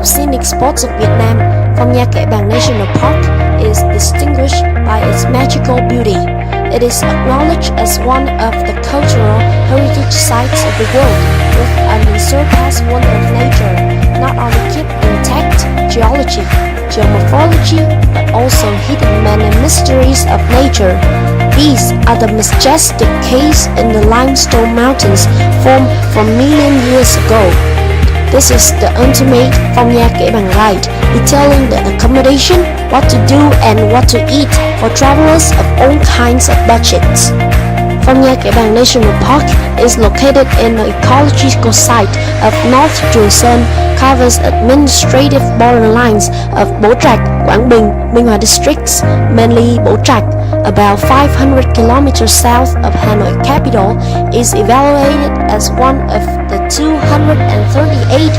scenic spots of Vietnam, Phong Nha Kẻ Bàng National Park is distinguished by its magical beauty. It is acknowledged as one of the cultural heritage sites of the world, with an unsurpassed wonder of nature, not only keep intact geology, geomorphology, but also hidden many mysteries of nature. These are the majestic caves in the limestone mountains formed from million years ago. This is the ultimate Phong Nha Kẻ Bàng guide, detailing the accommodation, what to do and what to eat for travelers of all kinds of budgets. Phong Nha Kẻ Bàng National Park is located in the ecological site of North Trường Sơn, covers administrative borderlines of Bố Trạch, Quảng Bình, Minh Hòa districts, mainly Bố Trạch, about 500 kilometers south of Hanoi capital, is evaluated as one of the 238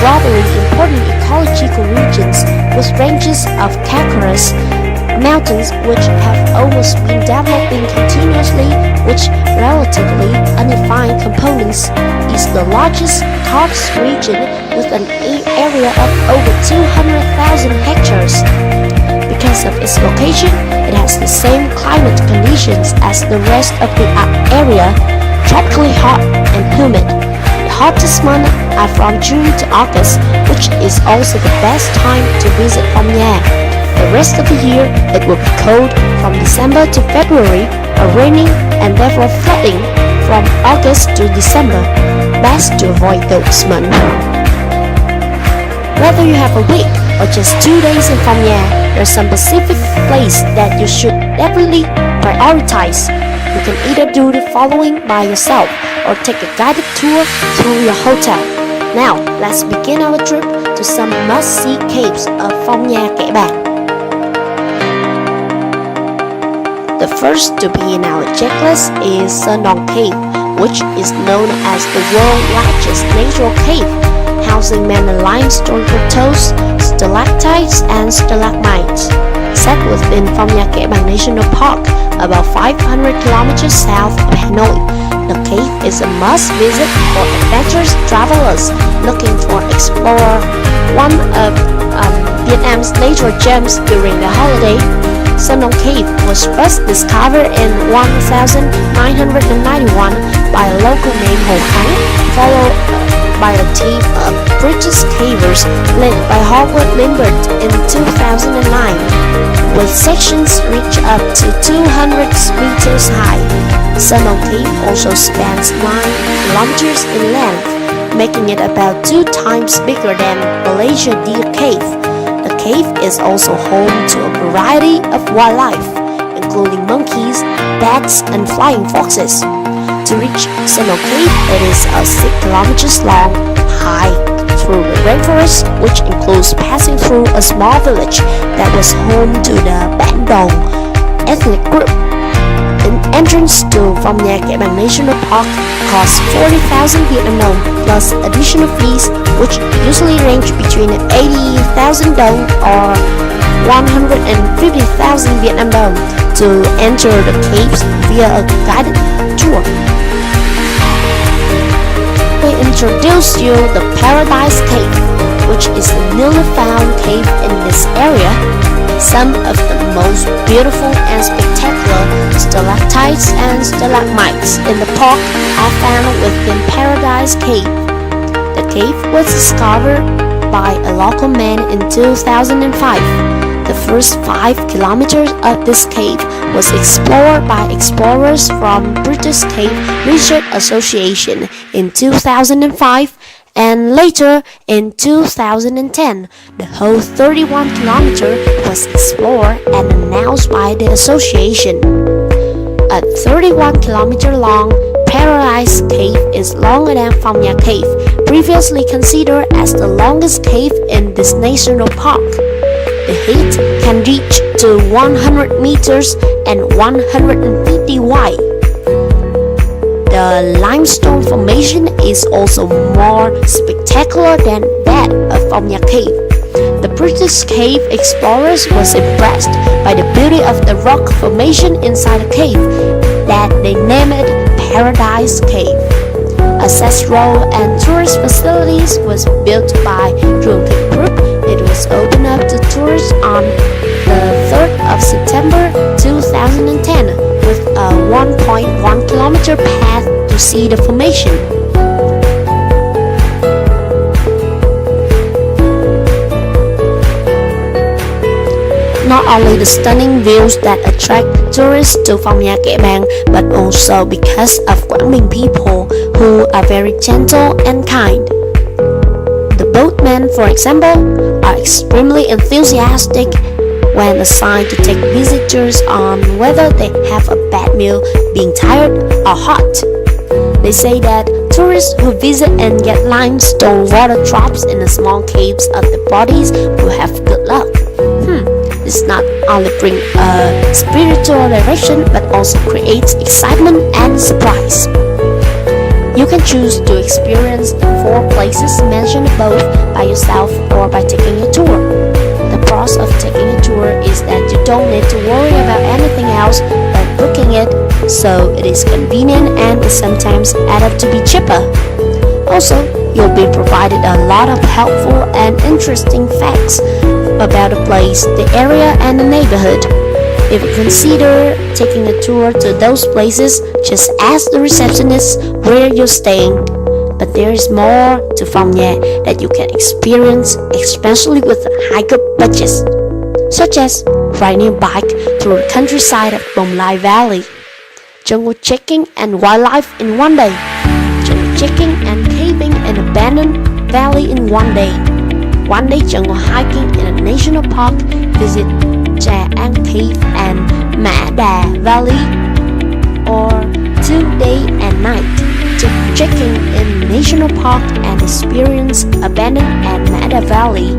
globally important ecological regions with ranges of calcareous mountains which have almost been developing continuously, which relatively undefined components, is the largest karst region with an area of over 200,000 hectares. Because of its location, it has the same climate conditions as the rest of the area, tropically hot and humid. The hottest months are from June to August, which is also the best time to visit Phong Nha. The rest of the year, it will be cold from December to February, or raining and therefore flooding from August to December. Best to avoid those months. Whether you have a week or just 2 days in Phong Nha, there's some specific place that you should definitely prioritize. You can either do the following by yourself or take a guided tour through your hotel. Now, let's begin our trip to some must-see caves of Phong Nha Kẻ Bàng. The first to be in our checklist is Sơn Đòn Cave, which is known as the world's largest natural cave, housing many limestone plateaus, stalactites and stalagmites. Set within Phong Nha Kẻ Bàng National Park, about 500 kilometers south of Hanoi, the cave is a must-visit for adventurous travelers looking for explore one of Vietnam's natural gems during the holiday. Sơn Đòn Cave was first discovered in 1991 by a local named Hồ Khánh, followed by a team of British cavers led by Howard Lindbergh in 2009, with sections reach up to 200 meters high. Sơn Đòn Cave also spans 9 kilometers in length, making it about 2 times bigger than Malaysia Deer Cave. The cave is also home to a variety of wildlife, including monkeys, bats, and flying foxes. To reach Sơn Đòn Cave, it is a 6 kilometers long hike through the rainforest, which includes passing through a small village that was home to the Bản Dòng ethnic group. An entrance to Phong Nha Kẻ Bàng National Park costs 40,000 Vietnam đồng plus additional fees, which usually range between 80,000 dong or 150,000 Vietnam đồng to enter the caves via a guided tour. We introduce you the Paradise Cave, which is a newly found cave in this area. Some of the most beautiful and spectacular stalactites and stalagmites in the park are found within Paradise Cave. The cave was discovered by a local man in 2005. The first 5 kilometers of this cave was explored by explorers from British Cave Research Association in 2005, and later in 2010, the whole 31 kilometer was explored and announced by the association. A 31 kilometer long Paradise Cave is longer than Phong Nha Cave, previously considered as the longest cave in this national park. The height can reach to 100 meters and 150 wide. The limestone formation is also more spectacular than that of Phong Nha Cave. The British cave explorers was impressed by the beauty of the rock formation inside the cave that they named it Paradise Cave. A access road and tourist facilities was built by Trường Thị Group. It was opened up to tourists on the 3rd of September 2010 with a 1.1 kilometer path to see the formation. Not only the stunning views that attract tourists to Phong Nha Kẻ Bàng, but also because of Quảng Bình people who are very gentle and kind. The boatmen, for example, are extremely enthusiastic when assigned to take visitors on whether they have a bad meal, being tired or hot. They say that tourists who visit and get limestone water drops in the small caves of the bodies will have good luck. This not only brings a spiritual direction but also creates excitement and surprise. You can choose to experience the 4 places mentioned above by yourself or by taking a tour. The pros of taking a tour is that you don't need to worry about anything else but booking it, so it is convenient and sometimes add up to be cheaper. Also, you'll be provided a lot of helpful and interesting facts about the place, the area and the neighborhood. If you consider taking a tour to those places, just ask the receptionist where you're staying. But there is more to Phong Nha that you can experience, especially with higher budgets, such as riding a bike through the countryside of Bồng Lai Valley, jungle trekking and wildlife in one day, jungle trekking and caving in an abandoned valley in one day, one-day jungle hiking in a national park, visit Trà An Cave and Mã Đà Valley, or 2-day and night jungle trekking in national park and experience abandoned and Mã Đà Valley,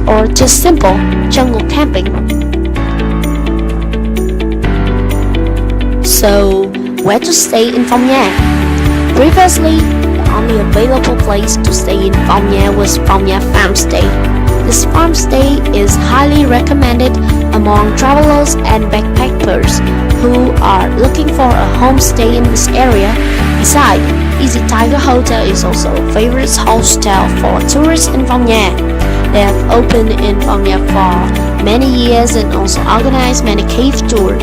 or just simple jungle camping. So, where to stay in Phong Nha? Previously, the only available place to stay in Phong Nha was Phong Nha Farm Stay. This farm stay is highly recommended among travelers and backpackers who are looking for a homestay in this area. Besides, Easy Tiger Hotel is also a favorite hostel for tourists in Phong Nha. They have opened in Phong Nha for many years and also organize many cave tours.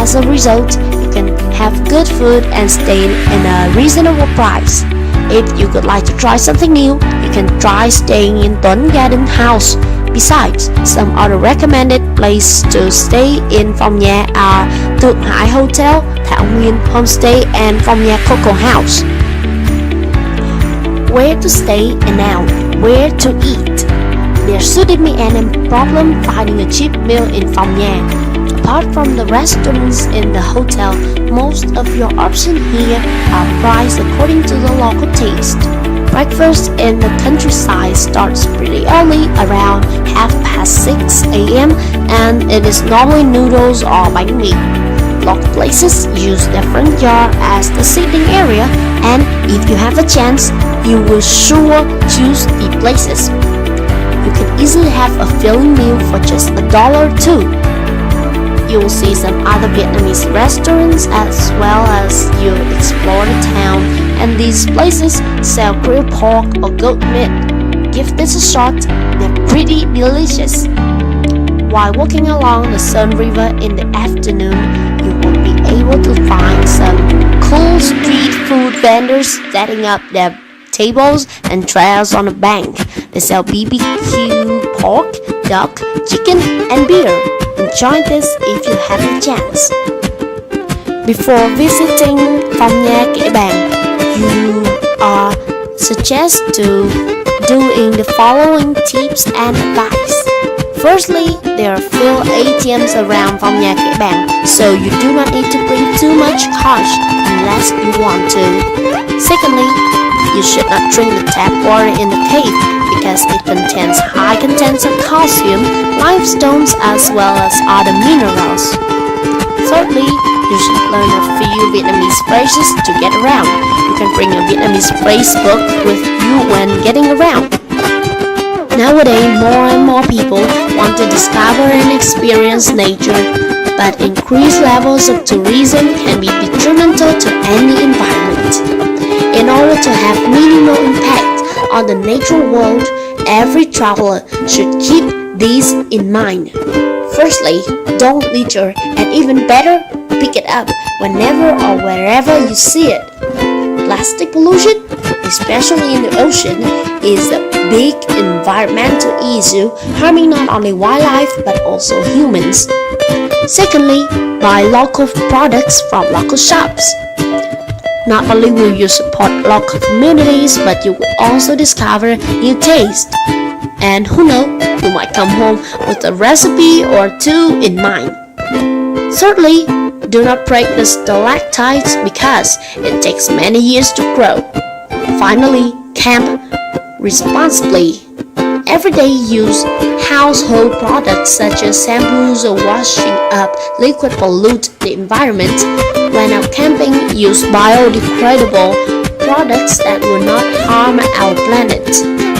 As a result, you can have good food and stay in a reasonable price. If you would like to try something new, you can try staying in Tuấn Garden House. Besides, some other recommended places to stay in Phong Nha are Thượng Hải Hotel, Thảo Nguyên Homestay and Phong Nha Coco House. Where to stay and now where to eat? There shouldn't be any problem finding a cheap meal in Phong Nha. Apart from the restaurants in the hotel, most of your options here are priced according to the local taste. Breakfast in the countryside starts pretty early, around 6:30 a.m. and it is normally noodles or bánh mì. Local places use their front yard as the seating area, and if you have a chance, you will sure choose the places. You can easily have a filling meal for just $1 too. You will see some other Vietnamese restaurants as well as you explore the town, and these places sell grilled pork or goat meat. Give this a shot, they're pretty delicious. While walking along the Sun River in the afternoon, you will be able to find some cool street food vendors setting up their tables and trails on the bank. They sell BBQ pork, duck, chicken and beer. Enjoy this if you have a chance. Before visiting Phong Nha Kẻ Bàng, you are suggested to doing the following tips and advice. Firstly, there are few ATMs around Phong Nha Kẻ Bàng, so you do not need to bring too much cash unless you want to. Secondly, you should not drink the tap water in the cave because it contains high contents of calcium, limestones as well as other minerals. Thirdly, you should learn a few Vietnamese phrases to get around. You can bring a Vietnamese phrase book with you when getting around. Nowadays, more and more people want to discover and experience nature, but increased levels of tourism can be detrimental to any environment. to have minimal impact on the natural world, every traveler should keep these in mind. Firstly, don't litter, and even better, pick it up whenever or wherever you see it. Plastic pollution, especially in the ocean, is a big environmental issue, harming not only wildlife but also humans. Secondly, buy local products from local shops. Not only will you support local communities, but you will also discover new tastes. And who knows, you might come home with a recipe or two in mind. Thirdly, do not break the stalactites because it takes many years to grow. Finally, camp responsibly. Everyday use household products such as shampoos or washing up liquid pollute the environment. When out camping, use biodegradable products that will not harm our planet.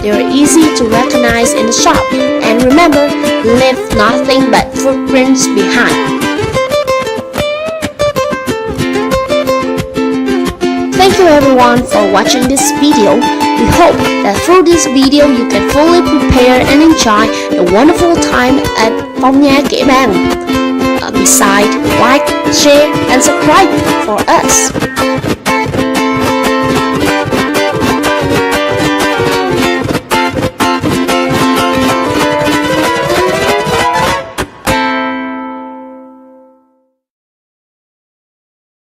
They are easy to recognize in the shop. And remember, leave nothing but footprints behind. Thank you everyone for watching this video. We hope that through this video you can fully prepare and enjoy the wonderful time at Phong Nha Kẻ Bàng. Besides, like, share and subscribe for us.